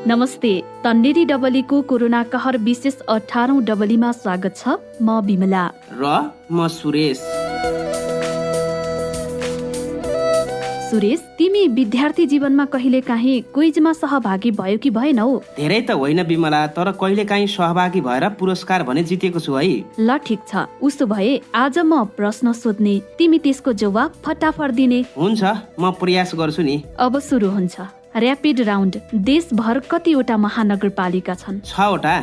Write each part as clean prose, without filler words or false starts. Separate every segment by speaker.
Speaker 1: नमस्ते। तन्नेरी डबलीको कोरोना कहर विशेष 18औं डबलीमा स्वागत छ। म बिमला
Speaker 2: र म सुरेश।
Speaker 1: सुरेश, तिमी विद्यार्थी जीवनमा कहिले काहीँ क्विजमा सहभागी भयो कि भएनौ?
Speaker 2: धेरै त होइन बिमला, तर कहिले काहीँ सहभागी भएर पुरस्कार भने जितेको छु है।
Speaker 1: ल ठिक छ, उसो भए आज म प्रश्न सोध्ने, तिमी त्यसको जवाफ फटाफट दिने।
Speaker 2: हुन्छ, म प्रयास गर्छु नि।
Speaker 1: अब सुरु हुन्छ र्यापिड राउन्ड। देशभर कतिवटा महानगरपालिका छन्?
Speaker 2: 6वटा।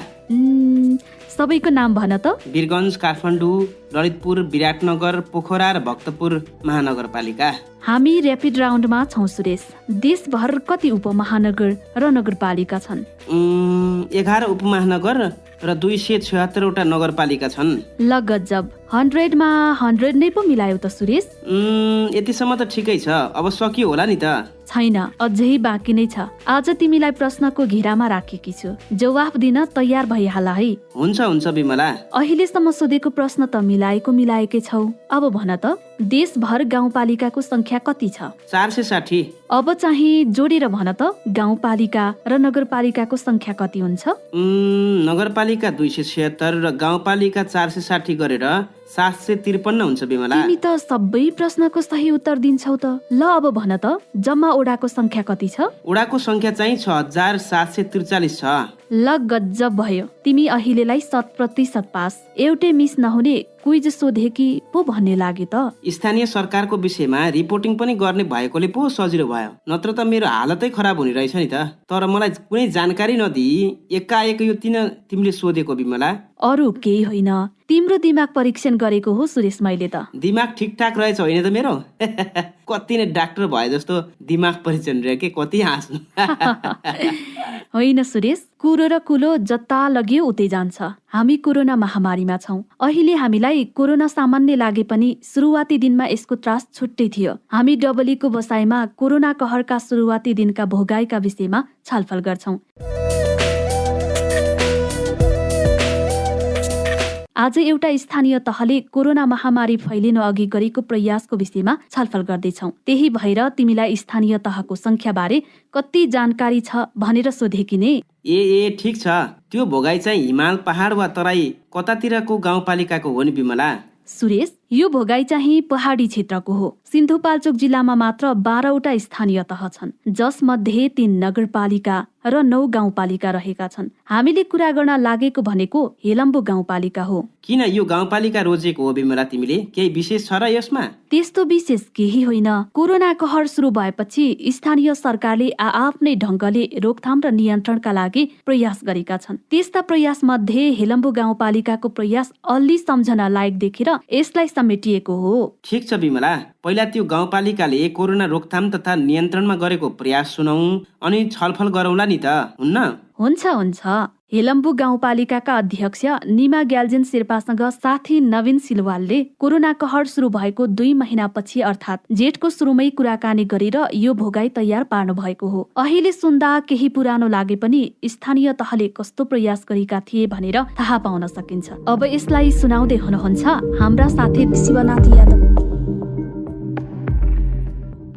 Speaker 1: सबैको नाम भन त।
Speaker 2: वीरगञ्ज, काठमाडौँ, ललितपुर, विराटनगर, पोखरा र भक्तपुर महानगरपालिका।
Speaker 1: हामी र्यापिड राउन्डमा छौं सुरेश। देशभर कति उपमहानगर र नगरपालिका छन्?
Speaker 2: 11 उपमहानगर र 276वटा नगरपालिका छन्।
Speaker 1: ल गजब, 100मा 100 नै पो मिलायो त सुरेश।
Speaker 2: यतिसम्म त ठिकै छ। अब सकियो होला नि त?
Speaker 1: छैन, अझै बाँकी नै छ। आज तिमीलाई प्रश्नको घेरामा राखेकी छु, जवाफ दिन तयार भइहाल है।
Speaker 2: हुन्छ बिमला।
Speaker 1: अहिलेसम्म सोधेको प्रश्न त मिलाएकै छौ। अब भन त, देशभर गाउँपालिकाको संख्या कति छ?
Speaker 2: 460।
Speaker 1: अब चाहिँ जोडेर भन त, गाउँपालिका र नगरपालिकाको संख्या कति हुन्छ?
Speaker 2: नगरपालिका 276 र गाउँपालिका 460 गरेर 753 हुन्छ बिमला।
Speaker 1: तिमी त सबै प्रश्नको सही उत्तर दिन्छौ त। ल अब भन त, जम्मा ओडाको संख्या कति छ?
Speaker 2: ओडाको संख्या चाहिँ 6743 छ।
Speaker 1: ल गजब भयो, तिमी अहिलेलाई 100% पास। एउटै मिस नहुने क्विज सोधेकी पो भन्ने लाग्यो त।
Speaker 2: स्थानीय सरकारको विषयमा रिपोर्टिङ पनि गर्ने भएकोले पो सजिलो भयो, नत्र त मेरो हालतै खराब हुने रहेछ नि त। तर मलाई कुनै जानकारी नदिई एकाएक यो तिमीले सोधेको बिमला।
Speaker 1: अरु केही होइन, तिम्रो दिमाग परीक्षण गरेको हो सुरेश मैले त।
Speaker 2: दिमाग ठिकठाक रहेछ होइन त मेरो? कति नै डाक्टर भए जस्तो दिमाग परीक्षण रहे के, कति हाँस्नु।
Speaker 1: होइन सुरेश, कुरो र कुलो जता लग्यो उतै जान्छ। हामी कोरोना महामारीमा छौं। अहिले हामीलाई कोरोना सामान्य लागे पनि सुरुवाती दिनमा यसको त्रास छुट्टै थियो। हामी डबलीको बसाइमा कोरोना कहरका सुरुवाती दिनका भोगाइका विषयमा छलफल गर्छौं। आज एउटा स्थानीय तहले कोरोना महामारी फैलिन अघि गरेको प्रयासको विषयमा छलफल गर्दैछौ। त्यही भएर तिमीलाई स्थानीय तहको संख्या बारे कति जानकारी छ भनेर सोधेकी ने।
Speaker 2: ए ठिक छ। त्यो भोगाई चाहिँ हिमाल, पहाड वा तराई कतातिरको गाउँपालिकाको हो नि बिमला?
Speaker 1: सुरेश, यो भोगाई चाहिँ पहाडी क्षेत्रको हो। सिन्धुपाल्चोक जिल्लामा मात्र 12वटा स्थानीय तह छन्, जसमध्ये 3 नगरपालिका र 9 गाउँपालिका रहेका छन्। हामीले कुरा गर्न लागेको भनेको हेलम्बु गाउँपालिका हो।
Speaker 2: किन यो गाउँपालिका रोजेको हो बिमला तिमीले? केही विशेष छ र यसमा?
Speaker 1: त्यस्तो विशेष केही होइन। कोरोना कहर सुरु भएपछि स्थानीय सरकारले आफ्नै ढंगले रोकथाम र नियन्त्रणका लागि प्रयास गरेका छन्। त्यस्ता प्रयास मध्ये हेलम्बु गाउँपालिकाको प्रयास अलि सम्झन लायक देखेर यसलाई समेटिएको हो।
Speaker 2: ठिक छ बिमला, पहिला त्यो गाउँपालिकाले कोरोना रोकथाम तथा नियन्त्रणमा गरेको प्रयास सुनौ, अनि छलफल गरौँला नि त, हुन्न?
Speaker 1: हुन्छ। हेलम्बु गाउँपालिकाका अध्यक्ष निमा ग्याल्जेन शेर्पासँग साथी नवीन सिलवालले कोरोना कहर सुरु भएको 2 महिनापछि अर्थात् जेठको सुरुमै कुराकानी गरेर यो भोगाई तयार पार्नु भएको हो। अहिले सुन्दा केही पुरानो लागे पनि स्थानीय तहले कस्तो प्रयास गरेका थिए भनेर थाहा पाउन सकिन्छ। अब यसलाई सुनाउँदै हुनुहुन्छ हाम्रा साथी शिवनाथ यादव।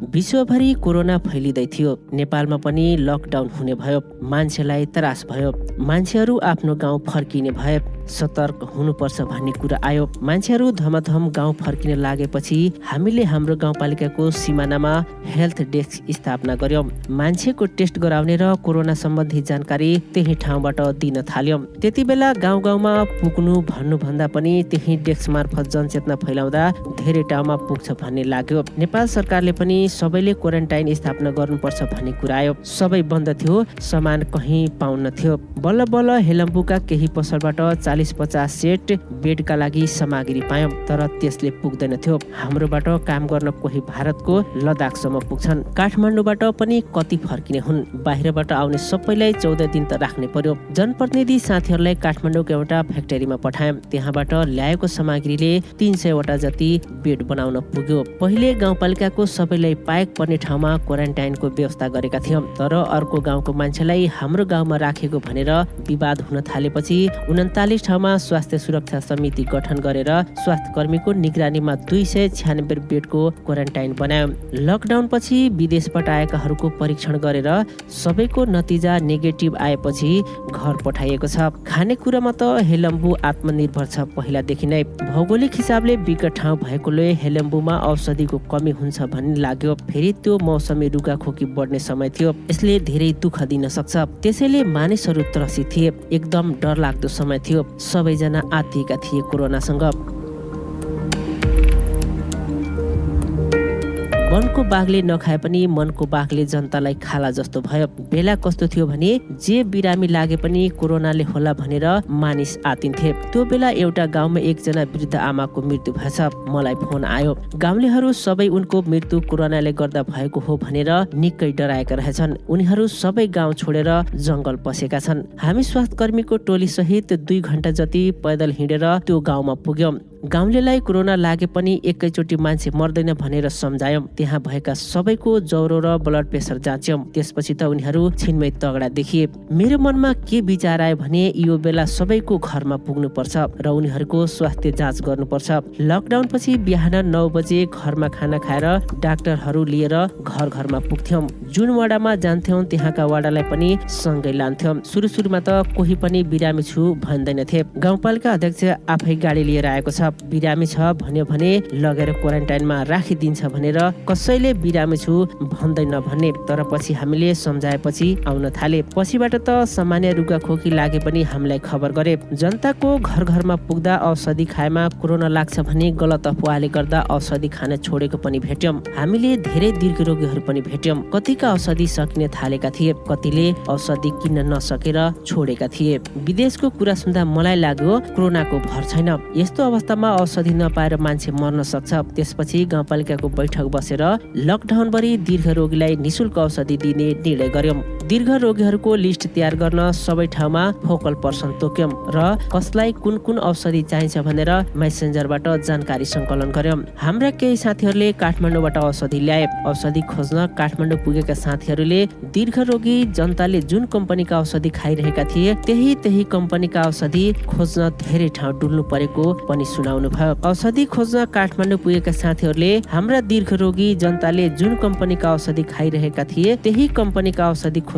Speaker 3: विश्वभरि कोरोना फैलिँदै थियो। नेपालमा पनि लकडाउन हुने भयो। मान्छेलाई त्रास भयो। मान्छेहरू आफ्नो गाउँ फर्किने भए। सतर्क हुनुपर्छ भन्ने कुरा आयो। मान्छेहरू धमाधम गाउँ फर्किन लागेपछि हामीले हाम्रो गाउँपालिकाको सिमानामा हेल्थ डेस्क स्थापना गर्यौं। मान्छेको टेस्ट गराउने र कोरोना सम्बन्धी जानकारी त्यही ठाउँबाट दिन थाल्यौं। त्यति बेला गाउँ गाउँमा पुग्नु भन्नुभन्दा पनि त्यही डेस्क मार्फत जनचेतना फैलाउँदा धेरै ठाउँमा पुग्छ भन्ने लाग्यो। नेपाल सरकारले पनि सबैले क्वारेन्टाइन स्थापना गर्नुपर्छ भन्ने कुरा आयो। सबै बन्द थियो, सामान कहीँ पाउन थियो। बल्ल बल्ल हेलम्बुका केही पसलबाट 40-50 सेट बेडका लागि सामग्री पायौं, तर त्यसले पुग्दैन थियो। हाम्रोबाट काम गर्न कोही भारतको लद्दाखसम्म पुग्छन्। काठमाडौँबाट पनि कति फर्किने हुन्। बाहिरबाट आउने सबैलाई 14 दिन त राख्ने पर्यो। जनप्रतिनिधि साथीहरूलाई काठमाडौँको एउटा फ्याक्ट्रीमा पठायौं। त्यहाँबाट ल्याएको सामग्रीले 300 वटा जति बेड बनाउन पुग्यो। पहिले गाउँपालिकाको सबैलाई पाएक पर्ने ठाउँमा क्वारेन्टाइनको व्यवस्था गरेका थियौं, तर अर्को गाउँको मान्छेलाई हाम्रो गाउँमा राखेको भनेर विवाद हुन थालेपछि 39 ठाउँमा स्वास्थ्य सुरक्षा समिति गठन गरेर स्वास्थ्य कर्मीको निगरानीमा 296 बेडको क्वारेन्टाइन बनायो। लकडाउन पछि विदेशबाट आएकाहरूको परीक्षण गरेर सबैको नतिजा नेगेटिभ आएपछि घर पठाइएको छ। खानेकुरामा त हेलम्बु आत्मनिर्भर छ पहिलादेखि नै। भौगोलिक हिसाबले विकट ठाउँ भएकोले हेलम्बुमा औषधिको कमी हुन्छ भन्ने लाग्यो। फेरि त्यो मौसमी रुगाखोकी बढ्ने समय थियो, यसले धेरै दुःख दिन सक्छ। त्यसैले मानिसहरू त्रसित थिए। एकदम डरलाग्दो समय थियो। सबैजना आत्तिएका थिए कोरोनासँग। मनको बाघले नखाए पनि मनको बाघले जनतालाई खाला जस्तो भयो। बेला कस्तो थियो भने जे बिरामी लागे पनि कोरोनाले होला भनेर मानिस आतिन्थे। त्यो बेला एउटा गाउँमा एकजना वृद्ध आमाको मृत्यु भएछ। मलाई फोन आयो। गाउँलेहरू सबै उनको मृत्यु कोरोनाले गर्दा भएको हो भनेर निकै डराएका रहेछन्। उनीहरू सबै गाउँ छोडेर जंगल पसेका छन्। हामी स्वास्थ्य कर्मीको टोली सहित 2 घण्टा जति पैदल हिँडेर त्यो गाउँमा पुग्यौं। गाउँलेलाई कोरोना लागे पनि एकैचोटि मान्छे मर्दैन भनेर सम्झायौं। त्यहाँ भएका सबैको ज्वरो र ब्लड प्रेसर जाँच्यौं। त्यसपछि त उनीहरू छिनमै तगडा देखिए। मेरो मनमा के विचार आयो भने यो बेला सबैको घरमा पुग्नुपर्छ र उनीहरूको स्वास्थ्य जाँच गर्नुपर्छ। लकडाउन पछि बिहान 9 बजे घरमा खाना खाएर डाक्टरहरू लिएर घर घरमा पुग्थ्यौं। जुन वाडामा जान्थ्यौं त्यहाँका वाडालाई पनि सँगै लान्थ्यौं। सुरुमा त कोही पनि बिरामी छु भन्दैनथे। गाउँपालिका अध्यक्ष आफै गाडी लिएर आएको छ। बिरामी छ भन्यो भने लगेर क्वारेन्टाइनमा राखिदिन्छ भनेर कसैले बिरामी छु भन्दैन भन्ने। तर पछि हामीले सम्झाएपछि आउन थाले। पछिबाट त सामान्य रुगाखोकी लागे पनि हामीलाई खबर गरे। जनताको घर घरमा पुग्दा औषधि खाएमा कोरोना लाग्छ भने गलत अफवाहले गर्दा औषधि खान छोडेको पनि भेट्यौं। हामीले धेरै दीर्घ रोगीहरू पनि भेट्यौं। कतिका औषधि सकिन थालेका थिए, कतिले औषधि किन्न नसकेर छोडेका थिए। विदेशको कुरा सुन्दा मलाई लाग्यो कोरोनाको भर छैन। यस्तो अवस्थामा औषधि नपाएर मान्छे मर्न सक्छ। त्यसपछि गाउँपालिकाको बैठक बसेर लकडाउनभरि दीर्घ रोगीलाई निशुल्क औषधि दिने निर्णय गर्यौं। दीर्घ रोगीहरूको लिस्ट तयार गर्न सबै ठाउँमा फोकल पर्सन तोक्यौं र कसलाई कुन कुन औषधि चाहिन्छ भनेर मेसेन्जरबाट जानकारी सङ्कलन गर्यौं। हाम्रा केही साथीहरूले काठमाडौँबाट औषधि ल्याए। औषधि खोज्न काठमाडौँ पुगेका साथीहरूले दीर्घ रोगी जनताले जुन कम्पनीका औषधि खाइरहेका थिए त्यही कम्पनीका औषधि खोज्न धेरै ठाउँ डुल्नु परेको पनि सुनाउनु भयो। औषधि खोज्न काठमाडौँ पुगेका साथीहरूले हाम्रा दीर्घ रोगी जनताले जुन कम्पनीका औषधि खाइरहेका थिए त्यही कम्पनीका औषधि खोज्न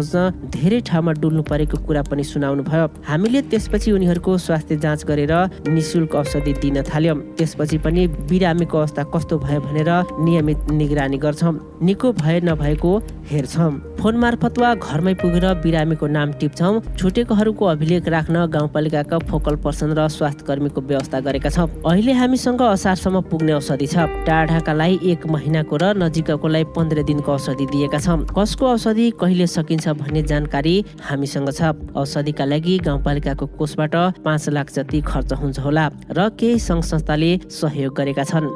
Speaker 3: धेरै ठाउँमा डुल्नु परेको कुरा पनि सुनाउनु भयो। हामीले त्यसपछि उनीहरूको स्वास्थ्य जाँच गरेर निशुल्क औषधि दिन थाल्यौं। त्यसपछि पनि बिरामीको अवस्था कस्तो भयो भनेर नियमित निगरानी गर्छौं। निको भए नभएको हेर्छौं। फोन मार्फत वा घरमै पुगेर बिरामीको नाम टिप्छौं। छुटेकोहरूको अभिलेख राख्न गाउँपालिकाका फोकल पर्सन र स्वास्थ्य कर्मीको व्यवस्था गरेका छौं। अहिले हामीसँग असारसम्म पुग्ने औषधि छ। टाढाकालाई 1 महिनाको र नजिककोलाई 15 दिनको औषधि दिएका छौं। कसको औषधि कहिले सकिन्छ भन्ने जानकारी हामीसँग छ। औषधिका लागि गाउँपालिकाको कोषबाट 5 लाख जति खर्च हुन्छ होला र केही सङ्घ संस्थाले सहयोग गरेका छन्।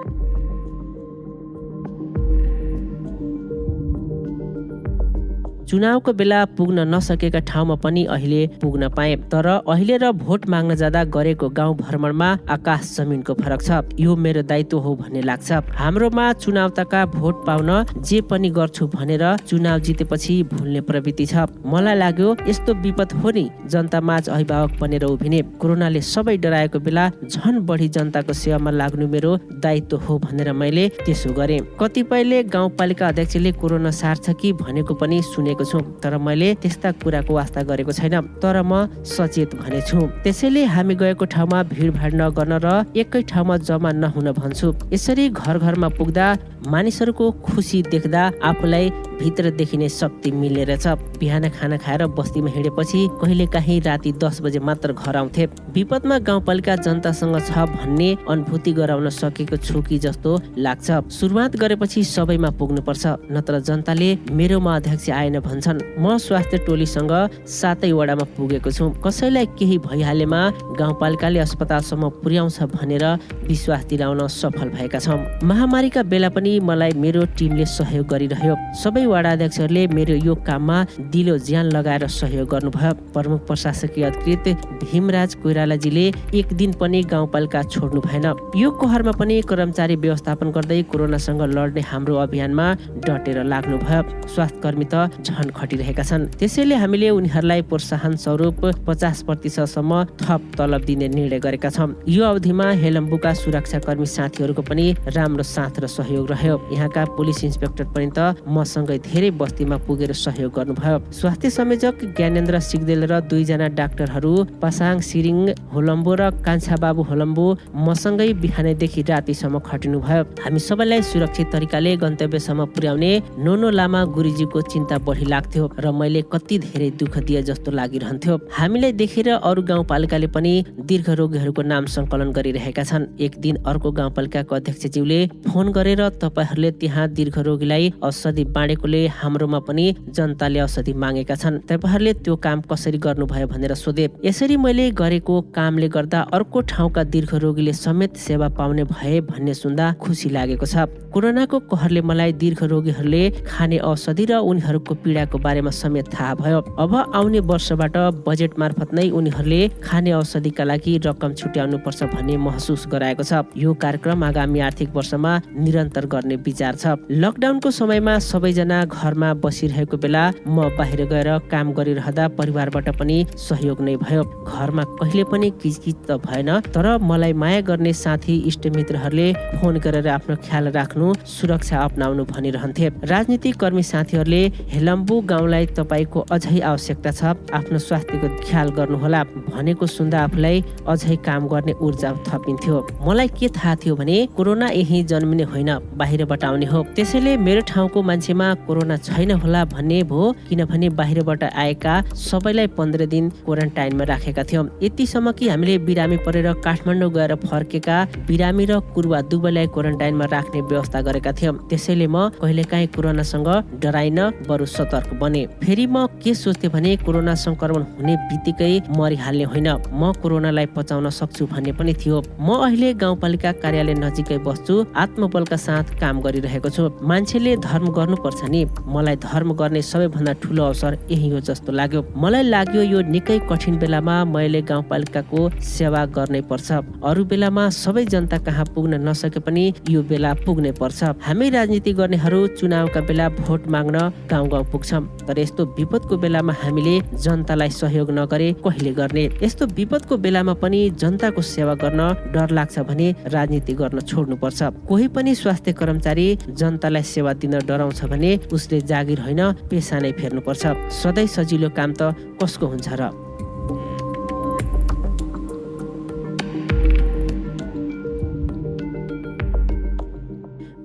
Speaker 3: चुनावको बेला पुग्न नसकेका ठाउँमा पनि अहिले पुग्न पाए। तर अहिले र भोट माग्न जाँदा गरेको गाउँ भ्रमणमा आकाश जमिनको फरक छ। यो मेरो दायित्व हो भन्ने लाग्छ। हाम्रोमा चुनावताका भोट पाउन जे पनि गर्छु भनेर चुनाव जितेपछि भुल्ने प्रवृत्ति छ। मलाई लाग्यो यस्तो विपद हो नि जनतामाझ अभिभावक बनेर उभिने। कोरोनाले सबै डराएको बेला झन बढी जनताको सेवामा लाग्नु मेरो दायित्व हो भनेर मैले त्यसो गरेँ। कतिपयले गाउँपालिका अध्यक्षले कोरोना सार्छ कि भनेको पनि सुने छु, तर मैले त्यस्ता कुराको वास्ता गरेको छैन। तर म सचेत भनेछु। त्यसैले हामी गएको ठाउँमा भिडभाड नगर्न र एकै ठाउँमा जम्मा नहुन भन्छु। यसरी घर घरमा पुग्दा मानिसहरूको खुसी देख्दा आफूलाई भित्र देखिने शक्ति मिल्ने रहेछ। बिहान खाना खाएर बस्तीमा हिँडेपछि कहिलेकाहीँ राति 10 बजे मात्र घर आउँथे। विपदमा गाउँपालिका जनतासँग छ भन्ने अनुभूति गराउन सकेको छु कि जस्तो लाग्छ। सुरुवात गरेपछि सबैमा पुग्नुपर्छ, नत्र जनताले मेरोमा अध्यक्ष आएन भन्छन्। म स्वास्थ्य टोलीसँग 7 वडामा पुगेको छु। कसैलाई केही भइहालेमा गाउँपालिकाले अस्पतालसम्म पुर्याउँछ भनेर विश्वास दिलाउन सफल भएका छौं। महामारीका बेला पनि मलाई मेरो टिमले सहयोग गरिरह्यो। सबै वडाध्यक्षहरूले मेरो यो काममा दिलो ज्यान लगाएर सहयोग गर्नुभयो। प्रमुख प्रशासकीय अधिकृत भीमराज कोइरालाजीले एक दिन पनि गाउँपालिका छोड्नु भएन। यो कहरमा पनि कर्मचारी व्यवस्थापन गर्दै कोरोनासँग लड्ने हाम्रो अभियानमा डटेर लाग्नुभयो। स्वास्थ्य कर्मी त ठन खटिरहेका छन्। त्यसैले हामीले उनीहरूलाई प्रोत्साहन स्वरूप 50% सम्म थप तलब दिने निर्णय गरेका छौँ। यो अवधिमा हेलम्बुका सुरक्षाकर्मी साथीहरूको पनि राम्रो साथ र सहयोग रह्यो। यहाँका पुलिस इन्सपेक्टर पनि त मसँगै धेरै बस्तीमा पुगेर सहयोग गर्नुभयो। स्वास्थ्य संयोजक ज्ञानेन्द्र सिग्देल र 2 जना डाक्टरहरू पासाङ सिरिङ होलम्बु र कान्छा बाबु होलम्बु मसँगै बिहानैदेखि रातिसम्म खटिनु भयो। हामी सबैलाई सुरक्षित तरिकाले गन्तव्यसम्म पुर्याउने नोनो लामा गुरुजीको चिन्ता बढी लाग्थ्यो र मैले कति धेरै दुःख दिए जस्तो लागिरहन्थ्यो। हामीलाई देखेर अरू गाउँपालिकाले पनि दीर्घ रोगीहरूको नाम सङ्कलन गरिरहेका छन्। एक दिन अर्को गाउँपालिकाको अध्यक्षज्यूले फोन गरेर तपाईहरूले त्यहाँ दीर्घ रोगीलाई औषधि बाँडेकोले हाम्रोमा पनि जनताले औषधि मागेका छन्, तपाईहरूले त्यो काम कसरी गर्नुभयो भनेर सोधे। यसरी मैले गरेको कामले गर्दा अर्को ठाउँका दीर्घ रोगीले समेत सेवा पाउने भए भन्ने सुन्दा खुसी लागेको छ। कोरोनाको कहरले मलाई दीर्घ रोगीहरूले खाने औषधि र उनीहरूको पीडाको बारेमा समेत थाहा भयो। अब आउने वर्षबाट बजेट मार्फत नै उनीहरूले खाने औषधिका लागि रकम छुट्याउनु पर्छ भन्ने महसुस गराएको छ। यो कार्यक्रम आगामी आर्थिक वर्षमा निरन्तर गर्ने विचार छ। लकडाउनको समयमा सबैजना घरमा बसिरहेको बेला म बाहिर गएर काम गरिरहँदा परिवारबाट पनि सहयोग नै भयो। घरमा कहिले पनि किचकिच त भएन, तर मलाई माया गर्ने साथी इष्टमित्रहरूले फोन गरेर आफ्नो ख्याल राख्नु, सुरक्षा अपनाउनु भनिरहन्थे। राजनीतिक कर्मी साथीहरूले हेलम्बु गाउँलाई तपाईको अझै आवश्यकता छ, आफ्नो स्वास्थ्यको ख्याल गर्नुहोला भनेको सुन्दा आफूलाई अझै काम गर्ने ऊर्जा थपिन्थ्यो। मलाई के थाहा थियो भने कोरोना यही जन्मिने होइन, बाहिरबाट आउने हो। त्यसैले मेरो ठाउँको मान्छेमा कोरोना छैन होला भन्ने भयो, किनभने बाहिरबाट आएका सबैलाई 15 दिन क्वारेन्टाइनमा राखेका थियौँ। यतिसम्म कि हामीले बिरामी परेर काठमाडौँ गएर फर्केका बिरामी र कुरुवा दुवैलाई क्वारेन्टाइनमा राख्ने व्यवस्था गरेका थियौँ। त्यसैले म कहिलेकाहीँ कोरोनासँग डराइन, बरु सतर्क बने। फेरि म के सोच्थे भने कोरोना संक्रमण हुने बित्तिकै मरिहाल्ने होइन, म कोरोनालाई पचाउन सक्छु भन्ने पनि थियो। म अहिले गाउँपालिका कार्यालय नजिकै बस्छु, आत्मबलका साथ काम गरिरहेको छु। मान्छेले धर्म गर्नुपर्छ नि, मलाई धर्म गर्ने सबैभन्दा ठुलो अवसर यही हो जस्तो लाग्यो। मलाई लाग्यो यो निकै कठिन बेलामा मैले गाउँपालिकाको सेवा गर्नै पर्छ। अरू बेलामा सबै जनता कहाँ पुग्न नसके पनि यो बेला पुग्नै पर्छ। हामी राजनीति गर्नेहरू चुनावका बेला भोट माग्न गाउँ गाउँ पुग्छौँ, तर यस्तो विपदको बेलामा हामीले जनतालाई सहयोग नगरे कहिले गर्ने? यस्तो विपदको बेलामा पनि जनताको सेवा गर्न डर लाग्छ भने राजनीति गर्न छोड्नुपर्छ। कोही पनि स्वास्थ्य कर्मचारी जनतालाई सेवा दिन डराउँछ भने उसले जागिर होइन, पेसा नै फेर्नुपर्छ। सधैँ सजिलो काम त कसको हुन्छ र?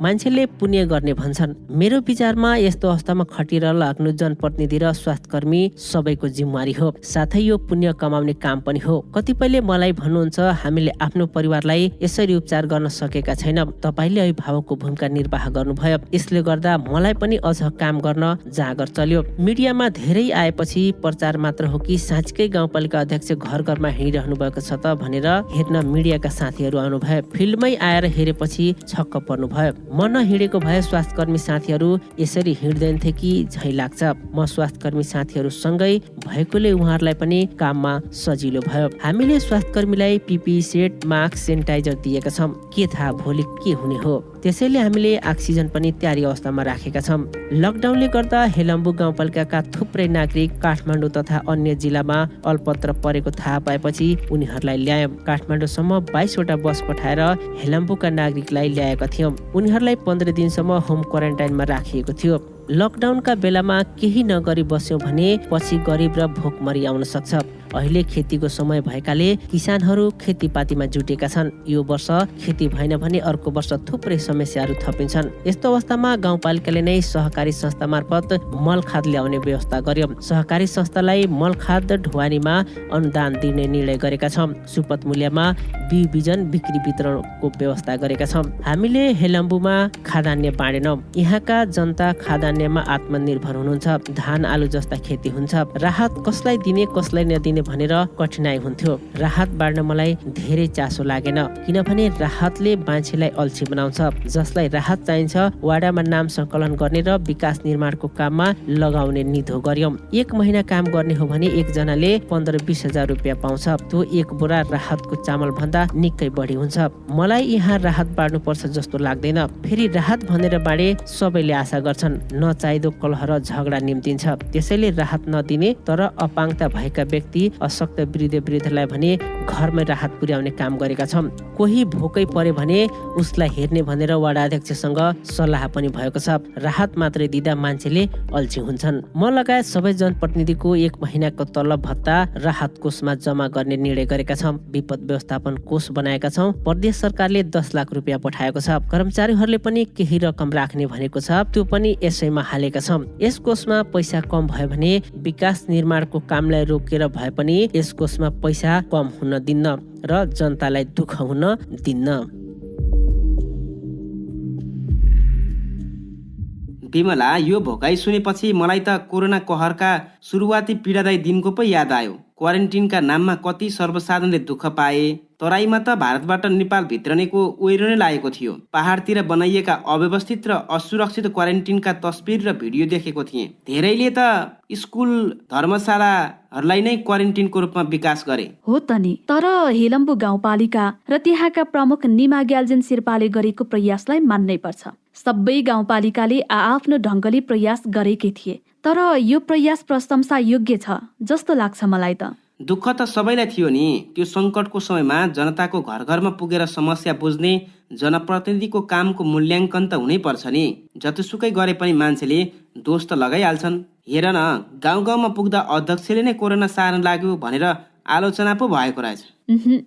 Speaker 3: मान्छेले पुण्य गर्ने भन्छन्। मेरो विचारमा यस्तो अवस्थामा खटिएर लाग्नु जनप्रतिनिधि र स्वास्थ्यकर्मी सबैको जिम्मेवारी हो, साथै यो पुण्य कमाउने काम पनि हो। कतिपयले मलाई भन्नुहुन्छ हामीले आफ्नो परिवारलाई यसरी उपचार गर्न सकेका छैनौँ, तपाईले अभिभावकको भूमिका निर्वाह गर्नुभयो, यसले गर्दा मलाई पनि अझ काम गर्न जागर चल्यो। मिडियामा धेरै आएपछि प्रचार मात्र हो कि साँच्चै गाउँपालिका अध्यक्ष घर घरमा हिँडिरहनु भएको छ त भनेर हेर्न मिडियाका साथीहरू आउनुभयो। फिल्डमै आएर हेरेपछि छक्क पर्नुभयो। म नहिँडेको भए स्वास्थ्यकर्मी साथीहरू यसरी हिँड्दैनथे कि झै लाग्छ। म स्वास्थ्यकर्मी साथीहरूसँगै भएकोले उहाँहरूलाई पनि काममा सजिलो भयो। हामीले स्वास्थ्यकर्मीलाई पिपी सेट, मास्क, सेनिटाइजर दिएका छौँ। के थाहा भोलि के हुने हो? त्यसैले हामीले अक्सिजन पनि तयारी अवस्थामा राखेका छौँ। लकडाउनले गर्दा हेलम्बु गाउँपालिकाका थुप्रै नागरिक काठमाडौँ तथा अन्य जिल्लामा अल्पत्र परेको थाहा पाएपछि उनीहरूलाई ल्यायौँ। काठमाडौँसम्म 22 वटा बस पठाएर हेलम्बुका नागरिकलाई ल्याएका थियौँ। उनीहरूलाई 15 दिनसम्म होम क्वारेन्टाइनमा राखिएको थियो। लकडाउनका बेलामा केही नगरी बस्यौँ भने पछि गरिब र भोकमरी आउन सक्छ। अहिले खेतीको समय भएकाले किसानहरू खेतीपातीमा जुटेका छन्। यो वर्ष खेती भएन भने अर्को वर्ष थुप्रै समस्याहरू थपिन्छन्। यस्तो अवस्थामा गाउँपालिकाले नै सहकारी संस्था मार्फत मल खाद ल्याउने व्यवस्था गर्यो। सहकारी संस्थालाई मल खाद ढुवानीमा अनुदान दिने निर्णय गरेका छौँ। सुपथ मूल्यमा बिउ बिजन बिक्री वितरणको व्यवस्था गरेका छौँ। हामीले हेलम्बुमा खाद्यान्न बाँडेनौँ। यहाँका जनता खाद्यान्नमा आत्मनिर्भर हुनुहुन्छ। धान आलु जस्ता खेती हुन्छ। राहत कसलाई दिने कसलाई नदिने बस्ने भनेर कठिनाइ हुन्थ्यो। राहत बाँड्न मलाई धेरै चासो लागेन, किनभने राहतले मान्छेलाई अल्छी बनाउँछ। जसलाई राहत चाहिन्छ वाडामा नाम सङ्कलन गर्ने र विकास निर्माणको काममा लगाउने निधो गर्यौं। 1 महिना काम गर्ने हो भने एकजनाले 15-20 हजार रुपियाँ पाउँछ। त्यो 1 बोरा राहतको चामल भन्दा निकै बढी हुन्छ। मलाई यहाँ राहत बाँड्नुपर्छ जस्तो लाग्दैन। फेरि राहत भनेर बाँडे सबैले आशा गर्छन्, नचाहिदो कलह र झगडा निम्तिन्छ। त्यसैले राहत नदिने तर अपाङ्गता भएका व्यक्ति, अशक्त वृद्धलाई भने घरमै राहत पुर्याउने काम गरेका छौँ। कोही भोकै परे भने उसलाई हेर्ने भनेर वडा अध्यक्षसँग सल्लाह पनि भएको छ। राहत मात्रै दिँदा मान्छेले अल्छी हुन्छन्। म लगायत सबै जनप्रतिनिधिको 1 महिनाको तलब भत्ता राहत कोषमा जम्मा गर्ने निर्णय गरेका छौँ। विपद व्यवस्थापन कोष बनाएका छौँ। प्रदेश सरकारले 10 लाख रुपियाँ पठाएको छ। कर्मचारीहरूले पनि केही रकम राख्ने भनेको छ, त्यो पनि यसैमा हालेका छौँ। यस कोषमा पैसा कम भयो भने विकास निर्माणको कामलाई रोकेर भए पनि यस कोषमा पैसा कम हुन दिन्न र जनतालाई दुःख हुन दिन्न।
Speaker 2: विमला, यो भोकाइ सुनेपछि मलाई त कोरोना कहरका सुरुवाती पीडादायी दिनको पो याद आयो। क्वारेन्टिनका नाममा कति सर्वसाधारणले दुःख पाए। तराईमा त भारतबाट नेपाल भित्रनेको ओहिरो नै लागेको थियो। पहाडतिर बनाइएका अव्यवस्थित र असुरक्षित क्वारेन्टिनका तस्बिर र भिडियो देखेको थिएँ। धेरैले त स्कुल धर्मशालाहरूलाई नै क्वारेन्टिनको रूपमा विकास गरे।
Speaker 1: हो त नि, तर हेलम्बु गाउँपालिका र त्यहाँका प्रमुख निमा ग्याल्जेन शेर्पाले गरेको प्रयासलाई मान्नै पर्छ। सबै गाउँपालिकाले आआफ्नो ढङ्गले प्रयास गरेकै थिए, तर यो प्रयास प्रशंसा योग्य छ जस्तो लाग्छ मलाई त।
Speaker 2: दुःख त सबैलाई थियो नि। त्यो सङ्कटको समयमा जनताको घर घरमा पुगेर समस्या बुझ्ने जनप्रतिनिधिको कामको मूल्याङ्कन त हुनै पर्छ नि। जतिसुकै गरे पनि मान्छेले दोष त लगाइहाल्छन्। हेर न, गाउँ गाउँमा पुग्दा अध्यक्षले नै कोरोना सार्न लाग्यो भनेर आलोचना पो भएको रहेछ।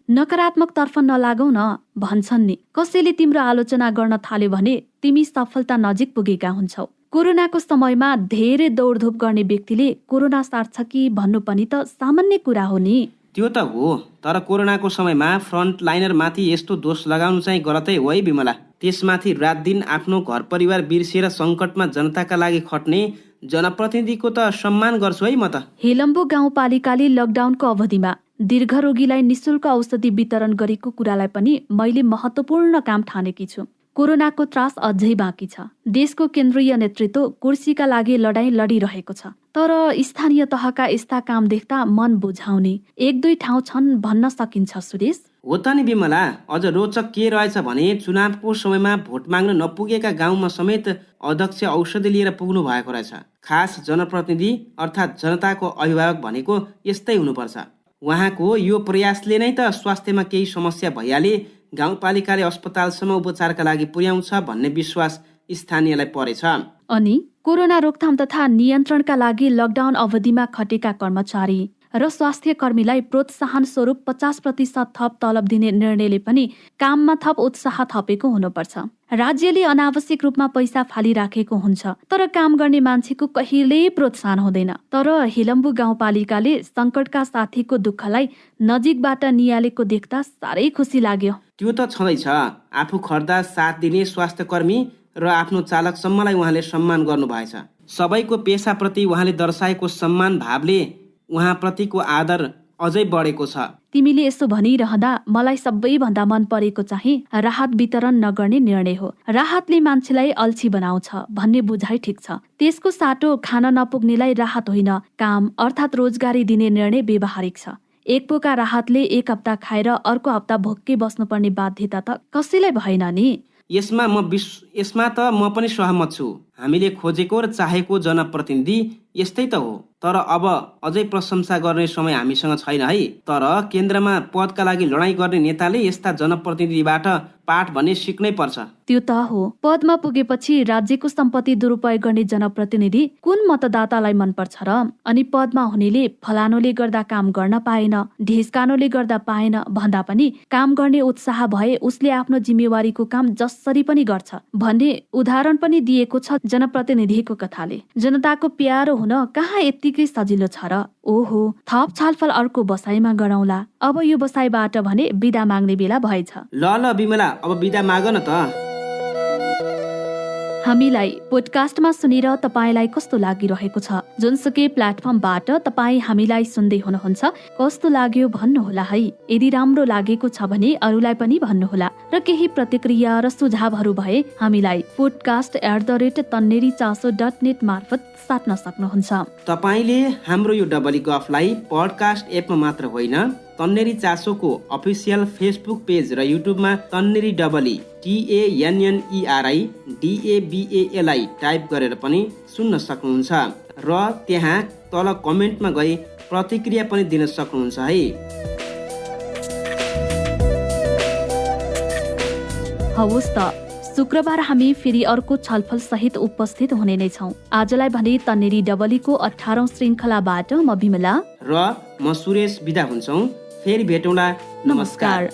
Speaker 1: नकारात्मक तर्फ नलागौ न भन्छन् नि। कसैले तिम्रो आलोचना गर्न थाल्यो भने तिमी सफलता नजिक पुगेका हुन्छौ। कोरोनाको समयमा धेरै दौडधुप गर्ने व्यक्तिले कोरोना सार्छ कि भन्नु पनि त सामान्य कुरा हो नि।
Speaker 2: त्यो त हो, तर कोरोनाको समयमा फ्रन्ट लाइनर माथि यस्तो दोष लगाउनु चाहिँ गलतै हो है विमला। त्यसमाथि रात दिन आफ्नो घर परिवार बिर्सिएर सङ्कटमा जनताका लागि खट्ने जनप्रतिनिधिको त सम्मान गर्छु है म त।
Speaker 1: हेलम्बु गाउँपालिकाले लकडाउनको अवधिमा दीर्घ रोगीलाई निशुल्क औषधि वितरण गरेको कुरालाई पनि मैले महत्त्वपूर्ण काम ठानेकी छु। कोरोनाको त्रास अझै बाँकी छ। देशको केन्द्रीय नेतृत्व कुर्सीका लागि लडाईँ लडिरहेको छ, तर स्थानीय तहका यस्ता काम देख्दा मन बुझाउने 1-2 ठाउँ छन् भन्न सकिन्छ। सुरेश,
Speaker 2: हो त नि विमला। अझ रोचक के रहेछ भने चुनावको समयमा भोट माग्न नपुगेका गाउँमा समेत अध्यक्ष औषधि लिएर पुग्नु भएको रहेछ। खास जनप्रतिनिधि अर्थात् जनताको अभिभावक भनेको यस्तै हुनुपर्छ। उहाँको यो प्रयासले नै त स्वास्थ्यमा केही समस्या भइहाले गाउँपालिकाले अस्पतालसम्म उपचारका लागि पुर्याउँछ भन्ने विश्वास स्थानीयलाई परेछ।
Speaker 1: अनि कोरोना रोकथाम तथा नियन्त्रणका लागि लकडाउन अवधिमा खटेका कर्मचारी र स्वास्थ्य कर्मीलाई प्रोत्साहन स्वरूप 50% थप तलब दिने निर्णयले पनि काममा थप उत्साह थपेको हुनुपर्छ। राज्यले अनावश्यक रूपमा पैसा फालिराखेको हुन्छ, तर काम गर्ने मान्छेको कहिल्यै प्रोत्साहन हुँदैन। तर हेलम्बु गाउँपालिकाले सङ्कटका साथीको दुःखलाई नजिकबाट निहालेको देख्दा साह्रै खुसी लाग्यो।
Speaker 2: त्यो त छँदैछ। आफू खट्दा साथ दिने स्वास्थ्य कर्मी र आफ्नो चालकसम्मलाई उहाँले सम्मान गर्नुभएछ। सबैको पेसाप्रति उहाँले दर्शाएको सम्मान भावले उहाँप्रतिको आदर अझै बढेको छ।
Speaker 1: तिमीले यसो भनिरहँदा मलाई सबैभन्दा मन परेको चाहिँ राहत वितरण नगर्ने निर्णय हो। राहतले मान्छेलाई अल्छी बनाउँछ भन्ने बुझाइ ठिक छ। त्यसको साटो खान नपुग्नेलाई राहत होइन, काम अर्थात् रोजगारी दिने निर्णय व्यवहारिक छ। एक पोका राहतले 1 हप्ता खाएर अर्को हप्ता भोकै बस्नुपर्ने बाध्यता त कसैलाई भएन नि।
Speaker 2: यसमा त म पनि सहमत छु। हामीले खोजेको र चाहेको जनप्रतिनिधि यस्तै त हो। तर अब अझै प्रशंसा गर्ने समय हामीसँग छैन है। तर केन्द्रमा पदका लागि लडाईँ गर्ने नेताले यस्ता जनप्रतिनिधिबाट पाठ भन्ने सिक्नै पर्छ।
Speaker 1: त्यो त हो। पदमा पुगेपछि राज्यको सम्पत्ति दुरुपयोग गर्ने जनप्रतिनिधि कुन मतदातालाई मनपर्छ र? अनि पदमा हुनेले फलानोले गर्दा काम गर्न पाएन, ढिस्कानोले गर्दा पाएन भन्दा पनि काम गर्ने उत्साह भए उसले आफ्नो जिम्मेवारीको काम जसरी पनि गर्छ भन्ने उदाहरण पनि दिएको छ जनप्रतिनिधिको कथाले। जनताको प्यारो हुन कहाँ यत्तिकै सजिलो छ र? ओहो, थप छलफल अर्को बसाइमा गरौँला। अब यो बसाइबाट भने बिदा माग्ने बेला भएछ।
Speaker 2: ल विमला, अब बिदा माग न त।
Speaker 1: हामीलाई पोडकास्टमा सुनेर तपाईँलाई कस्तो लागिरहेको छ? जुनसुकै प्लेटफर्मबाट तपाईँ हामीलाई सुन्दै हुनुहुन्छ, कस्तो लाग्यो भन्नुहोला है। यदि राम्रो लागेको छ भने अरूलाई पनि भन्नुहोला र केही प्रतिक्रिया र सुझावहरू भए हामीलाई podcast@tannerichaso.net मार्फत साट्न सक्नुहुन्छ।
Speaker 2: तपाईँले हाम्रो यो डबली गफलाई पडकास्ट एपमा मात्र होइन, तन्नेरी चासोको अफिसियल फेसबुक पेज र युट्युबमा तन्नेरी डबली TANNERIDABALI टाइप गरेर पनि सुन्न सक्नुहुन्छ र त्यहाँ तल कमेन्टमा गई प्रतिक्रिया पनि दिन सक्नुहुन्छ है।
Speaker 1: हवस् त, शुक्रबार हामी फेरि अर्को छलफल सहित उपस्थित हुने नै छौँ। आजलाई भने तन्नेरी डबलीको 18औं श्रृङ्खलाबाट म बिमला
Speaker 2: र म सुरेश बिदा हुन्छौँ। फेरि भेटौँला। नमस्कार।